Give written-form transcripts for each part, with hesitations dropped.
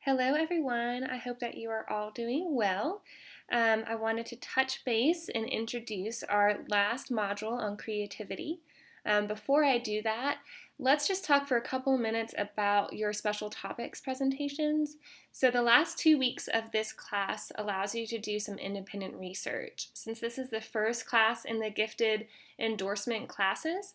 Hello, everyone. I hope that you are all doing well. I wanted to touch base and introduce our last module on creativity. Before I do that, let's just talk for a couple minutes about your special topics presentations. So the last 2 weeks of this class allows you to do some independent research. Since this is the first class in the gifted endorsement classes,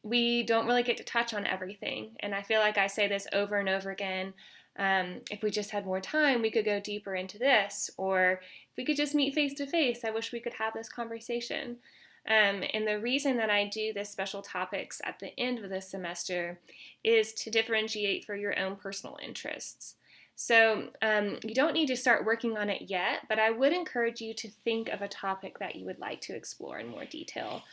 we don't really get to touch on everything. And I feel like I say this over and over again. If we just had more time, we could go deeper into this, or if we could just meet face to face, I wish we could have this conversation. And the reason that I do this special topics at the end of this semester is to differentiate for your own personal interests. So you don't need to start working on it yet, but I would encourage you to think of a topic that you would like to explore in more detail.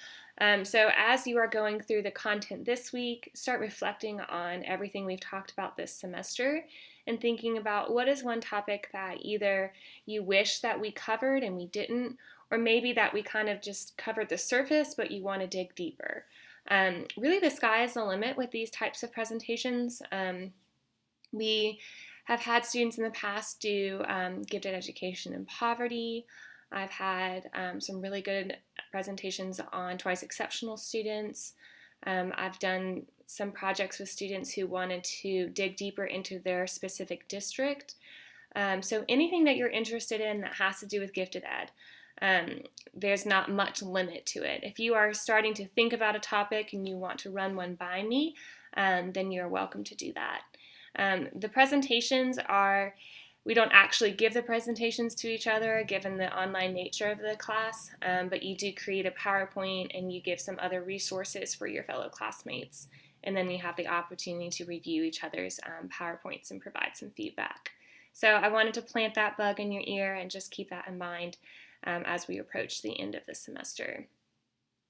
So as you are going through the content this week, start reflecting on everything we've talked about this semester and thinking about what is one topic that either you wish that we covered and we didn't, or maybe that we kind of just covered the surface but you want to dig deeper. Really, the sky is the limit with these types of presentations. We have had students in the past do gifted education and poverty. I've had some really good presentations on twice exceptional students. I've done some projects with students who wanted to dig deeper into their specific district. So anything that you're interested in that has to do with gifted ed, there's not much limit to it. If you are starting to think about a topic and you want to run one by me, then you're welcome to do that. The presentations are, we don't actually give the presentations to each other given the online nature of the class, but you do create a PowerPoint and you give some other resources for your fellow classmates. And then you have the opportunity to review each other's PowerPoints and provide some feedback. So I wanted to plant that bug in your ear and just keep that in mind as we approach the end of the semester.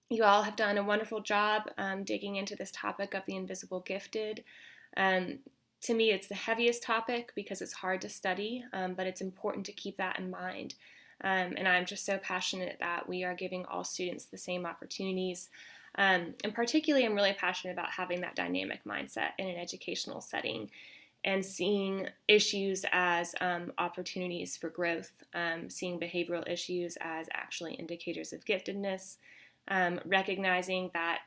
You all have done a wonderful job digging into this topic of the invisible gifted. To me, it's the heaviest topic because it's hard to study, but it's important to keep that in mind. And I'm just so passionate that we are giving all students the same opportunities. And particularly, I'm really passionate about having that dynamic mindset in an educational setting and seeing issues as opportunities for growth, seeing behavioral issues as actually indicators of giftedness, recognizing that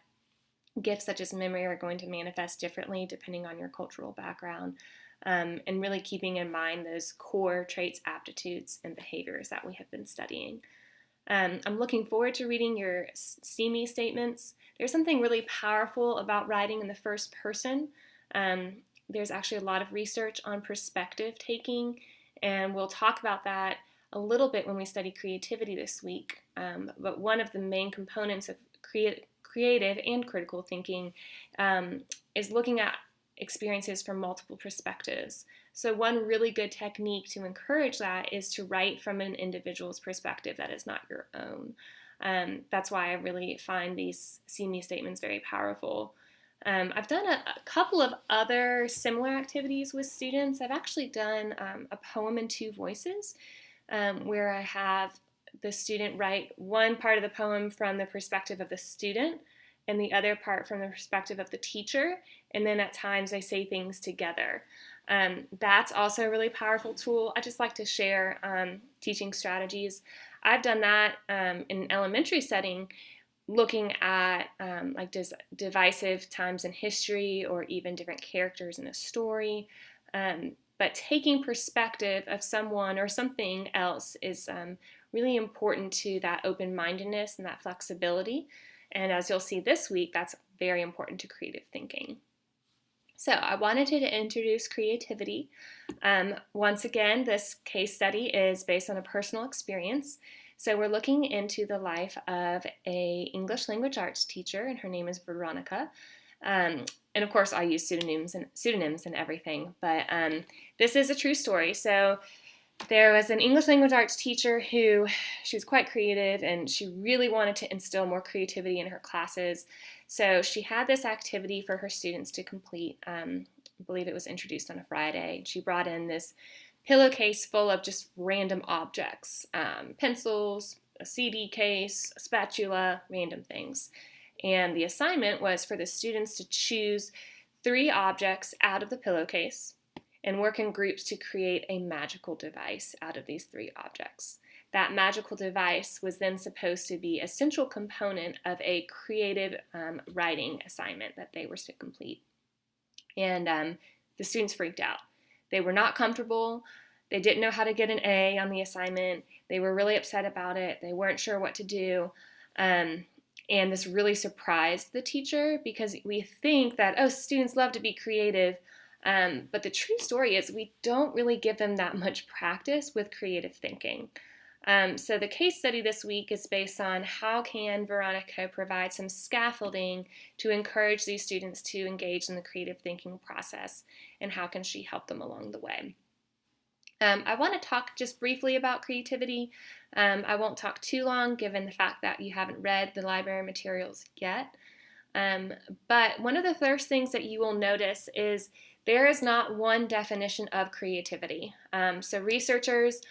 gifts such as memory are going to manifest differently depending on your cultural background, and really keeping in mind those core traits, aptitudes, and behaviors that we have been studying. I'm looking forward to reading your See-Me statements. There's something really powerful about writing in the first person. There's actually a lot of research on perspective taking, and we'll talk about that a little bit when we study creativity this week. But one of the main components of creative and critical thinking is looking at experiences from multiple perspectives. So one really good technique to encourage that is to write from an individual's perspective that is not your own. That's why I really find these See-Me statements very powerful. I've done a couple of other similar activities with students. I've actually done a poem in two voices where I have the student write one part of the poem from the perspective of the student and the other part from the perspective of the teacher, and then at times they say things together. That's also a really powerful tool. I just like to share teaching strategies. I've done that in an elementary setting, looking at like divisive times in history or even different characters in a story. But taking perspective of someone or something else is really important to that open-mindedness and that flexibility. And as you'll see this week, that's very important to creative thinking. So I wanted to introduce creativity. Once again, this case study is based on a personal experience. So we're looking into the life of an English language arts teacher, and her name is Veronica. And of course, I use pseudonyms and everything, but this is a true story. So there was an English language arts teacher who, she was quite creative and she really wanted to instill more creativity in her classes. So she had this activity for her students to complete. I believe it was introduced on a Friday. She brought in this pillowcase full of just random objects, pencils, a CD case, a spatula, random things. And the assignment was for the students to choose 3 objects out of the pillowcase and work in groups to create a magical device out of these 3 objects. That magical device was then supposed to be a central component of a creative writing assignment that they were to complete. And the students freaked out. They were not comfortable. They didn't know how to get an A on the assignment. They were really upset about it. They weren't sure what to do. And this really surprised the teacher, because we think that, oh, students love to be creative. But the true story is we don't really give them that much practice with creative thinking. So the case study this week is based on how can Veronica provide some scaffolding to encourage these students to engage in the creative thinking process, and how can she help them along the way. I want to talk just briefly about creativity. I won't talk too long given the fact that you haven't read the library materials yet. But one of the first things that you will notice is there is not one definition of creativity. So researchers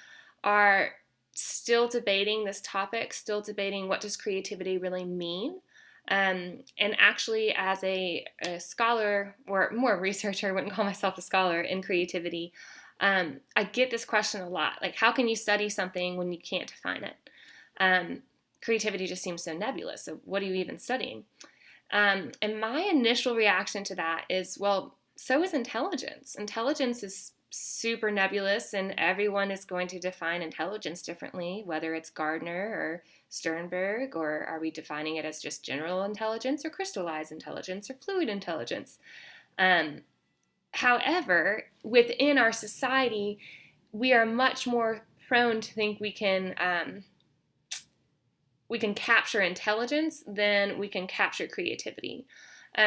are still debating this topic, still debating what does creativity really mean. And actually, as a scholar, or more researcher, I wouldn't call myself a scholar in creativity, I get this question a lot, like how can you study something when you can't define it? Creativity just seems so nebulous, so what are you even studying? And my initial reaction to that is, well, so is intelligence. Intelligence is super nebulous, and everyone is going to define intelligence differently, whether it's Gardner or Sternberg, or are we defining it as just general intelligence or crystallized intelligence or fluid intelligence? However, within our society, we are much more prone to think we can capture intelligence than we can capture creativity.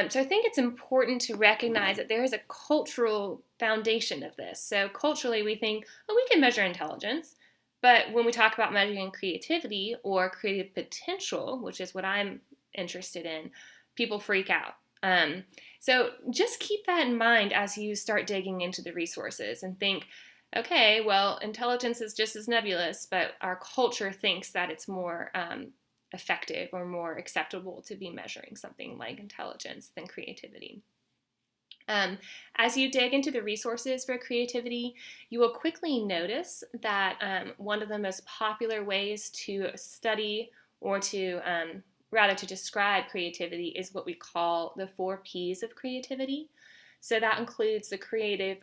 So I think it's important to recognize that there is a cultural foundation of this. So culturally, we think, oh, we can measure intelligence. But when we talk about measuring creativity or creative potential, which is what I'm interested in, people freak out. So just keep that in mind as you start digging into the resources and think, okay, well, intelligence is just as nebulous, but our culture thinks that it's more effective or more acceptable to be measuring something like intelligence than creativity. As you dig into the resources for creativity, you will quickly notice that one of the most popular ways to study or to rather to describe creativity is what we call the 4 P's of creativity. So that includes the creative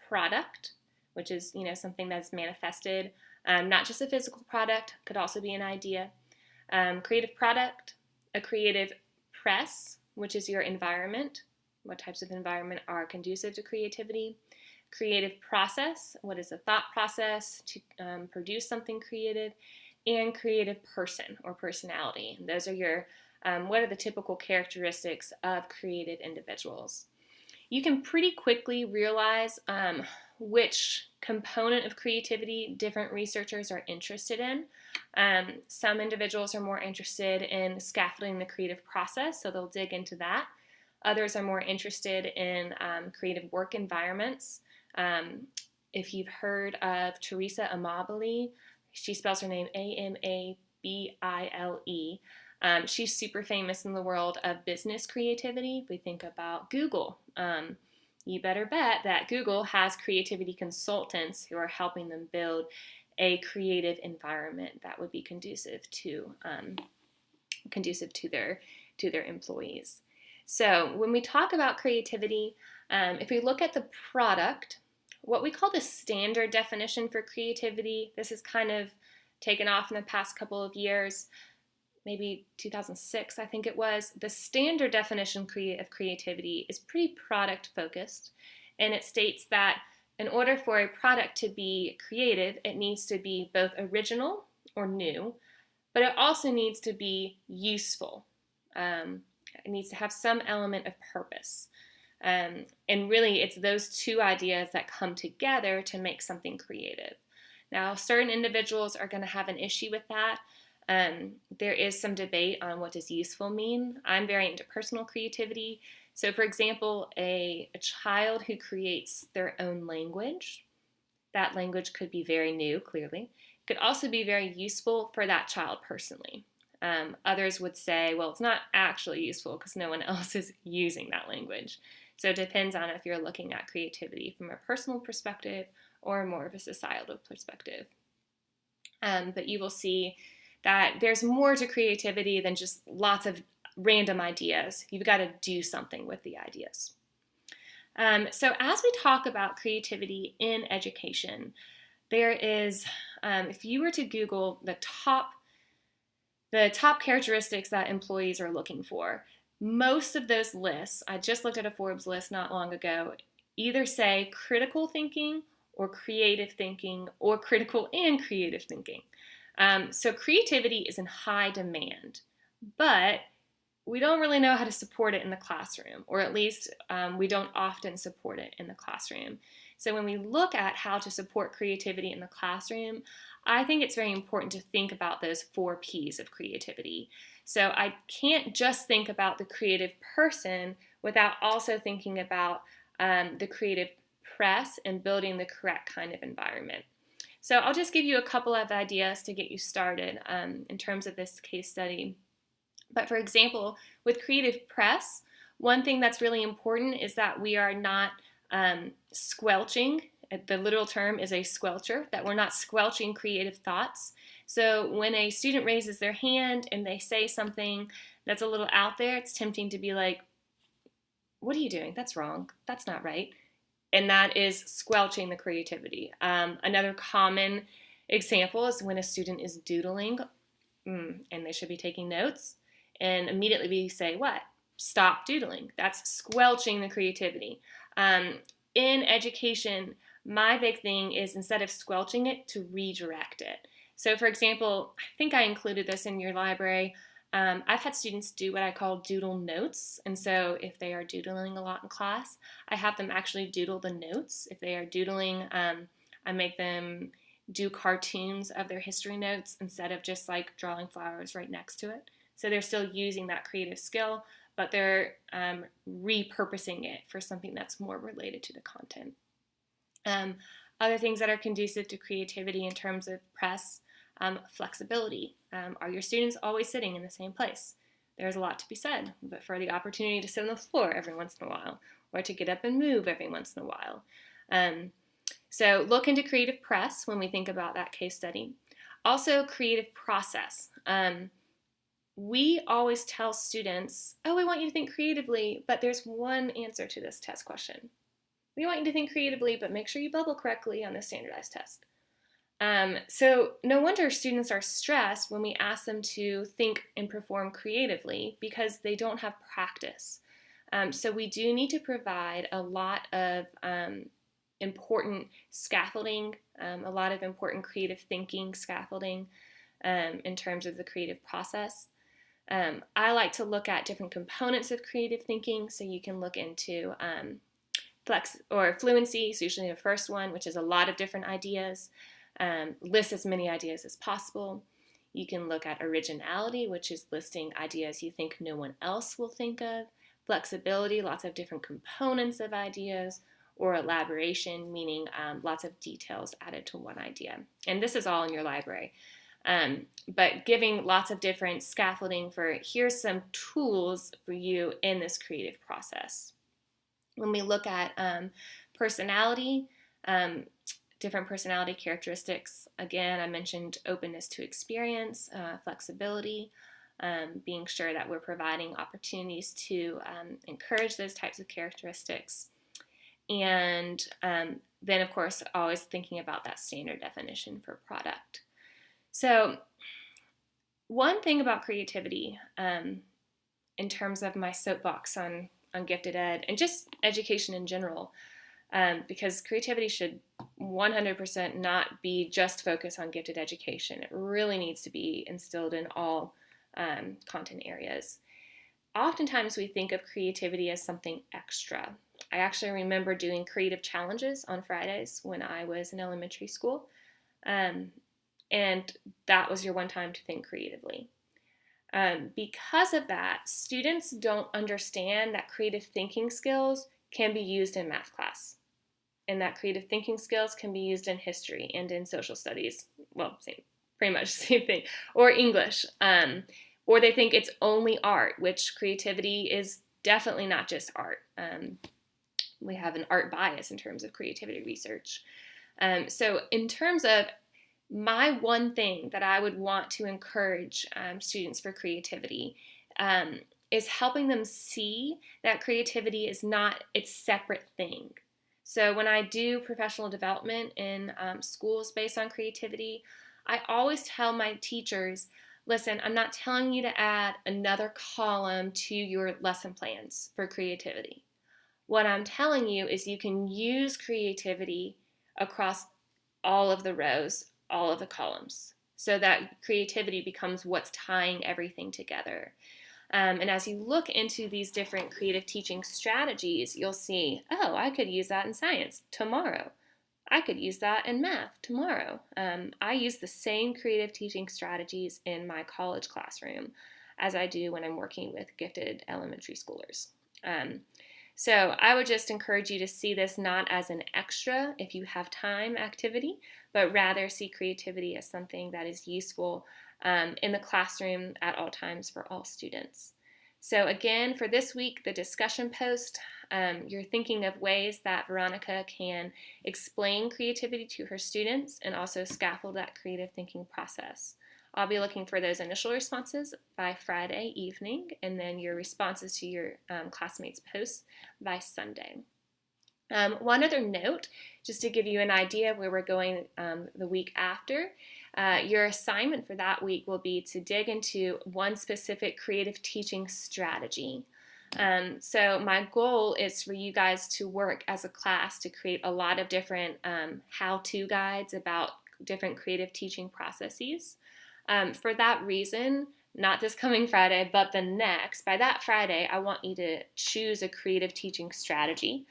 product, which is something that's manifested, not just a physical product, could also be an idea. Creative product, a creative press, which is your environment. What types of environment are conducive to creativity? Creative process, what is the thought process to produce something creative? And creative person or personality. And those are your, what are the typical characteristics of creative individuals? You can pretty quickly realize which component of creativity different researchers are interested in. Some individuals are more interested in scaffolding the creative process, so they'll dig into that. Others are more interested in creative work environments. If you've heard of Teresa Amabile, she spells her name Amabile. She's super famous in the world of business creativity. If we think about Google, you better bet that Google has creativity consultants who are helping them build a creative environment that would be conducive to their employees. So when we talk about creativity, if we look at the product, what we call the standard definition for creativity, this is kind of taken off in the past couple of years, maybe 2006, I think it was. The standard definition of creativity is pretty product focused, and it states that in order for a product to be creative, it needs to be both original or new, but it also needs to be useful. It needs to have some element of purpose. And really, it's those 2 ideas that come together to make something creative. Now, certain individuals are going to have an issue with that. There is some debate on what does useful mean. I'm very into personal creativity. So, for example, a child who creates their own language, that language could be very new, clearly. It could also be very useful for that child personally. Others would say, well, it's not actually useful because no one else is using that language. So it depends on if you're looking at creativity from a personal perspective or more of a societal perspective. But you will see that there's more to creativity than just lots of random ideas. You've got to do something with the ideas. So as we talk about creativity in education, there is, if you were to Google the top characteristics that employees are looking for, most of those lists, I just looked at a Forbes list not long ago, either say critical thinking or creative thinking or critical and creative thinking. So creativity is in high demand, but we don't really know how to support it in the classroom, or at least we don't often support it in the classroom. So when we look at how to support creativity in the classroom, I think it's very important to think about those 4 P's of creativity. So I can't just think about the creative person without also thinking about the creative press and building the correct kind of environment. So I'll just give you a couple of ideas to get you started in terms of this case study. But for example, with creative press, one thing that's really important is that we are not squelching. The literal term is a squelcher, that we're not squelching creative thoughts. So when a student raises their hand and they say something that's a little out there, it's tempting to be like, what are you doing? That's wrong. That's not right. And that is squelching the creativity. Another common example is when a student is doodling and they should be taking notes, and immediately we say, what? Stop doodling. That's squelching the creativity. In education, my big thing is, instead of squelching it, to redirect it. So for example, I think I included this in your library. I've had students do what I call doodle notes. And so if they are doodling a lot in class, I have them actually doodle the notes. If they are doodling, I make them do cartoons of their history notes instead of just like drawing flowers right next to it. So they're still using that creative skill, but they're repurposing it for something that's more related to the content. Other things that are conducive to creativity in terms of press, flexibility. Are your students always sitting in the same place? There's a lot to be said, but for the opportunity to sit on the floor every once in a while, or to get up and move every once in a while. So look into creative press when we think about that case study. Also, creative process. We always tell students, oh, we want you to think creatively, but there's one answer to this test question. We want you to think creatively, but make sure you bubble correctly on this standardized test. So no wonder students are stressed when we ask them to think and perform creatively, because they don't have practice. So we do need to provide a lot of important scaffolding, a lot of important creative thinking scaffolding in terms of the creative process. I like to look at different components of creative thinking, so you can look into fluency is usually the first one, which is a lot of different ideas. List as many ideas as possible. You can look at originality, which is listing ideas you think no one else will think of. Flexibility, lots of different components of ideas. Or elaboration, meaning lots of details added to one idea. And this is all in your library. But giving lots of different scaffolding for, here's some tools for you in this creative process. When we look at personality, different personality characteristics, again, I mentioned openness to experience, flexibility, being sure that we're providing opportunities to encourage those types of characteristics. And then, of course, always thinking about that standard definition for product. So one thing about creativity in terms of my soapbox on gifted ed and just education in general, because creativity should 100% not be just focused on gifted education. It really needs to be instilled in all content areas. Oftentimes we think of creativity as something extra. I actually remember doing creative challenges on Fridays when I was in elementary school. And that was your one time to think creatively. Because of that, students don't understand that creative thinking skills can be used in math class, and that creative thinking skills can be used in history and in social studies. Well, pretty much the same thing, or English. Or they think it's only art, which creativity is definitely not just art. we have an art bias in terms of creativity research. So in terms of my one thing that I would want to encourage students for creativity is helping them see that creativity is not its separate thing. So when I do professional development in schools based on creativity, I always tell my teachers, listen, I'm not telling you to add another column to your lesson plans for creativity. What I'm telling you is you can use creativity across all of the rows, all of the columns, so that creativity becomes what's tying everything together. And as you look into these different creative teaching strategies, you'll see, oh, I could use that in science tomorrow. I could use that in math tomorrow. I use the same creative teaching strategies in my college classroom as I do when I'm working with gifted elementary schoolers. So I would just encourage you to see this not as an extra, if you have time, activity, but rather see creativity as something that is useful in the classroom at all times for all students. So again, for this week, the discussion post, you're thinking of ways that Veronica can explain creativity to her students and also scaffold that creative thinking process. I'll be looking for those initial responses by Friday evening, and then your responses to your classmates' posts by Sunday. One other note, just to give you an idea of where we're going the week after, your assignment for that week will be to dig into one specific creative teaching strategy. So my goal is for you guys to work as a class to create a lot of different how-to guides about different creative teaching processes. For that reason, not this coming Friday, but the next, by that Friday, I want you to choose a creative teaching strategy.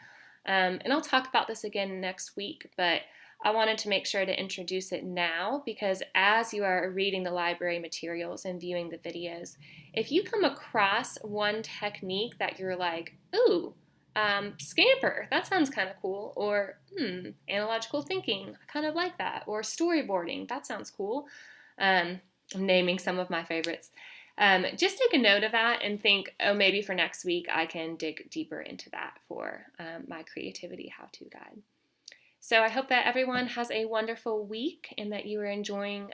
And I'll talk about this again next week, but I wanted to make sure to introduce it now because as you are reading the library materials and viewing the videos, if you come across one technique that you're like, ooh, Scamper, that sounds kind of cool, or analogical thinking, I kind of like that, or storyboarding, that sounds cool. I'm naming some of my favorites. Just take a note of that and think, oh, maybe for next week I can dig deeper into that for my creativity how-to guide. So I hope that everyone has a wonderful week and that you are enjoying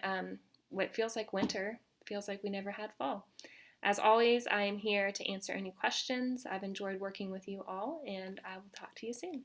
what feels like winter. Feels like we never had fall. As always, I am here to answer any questions. I've enjoyed working with you all, and I will talk to you soon.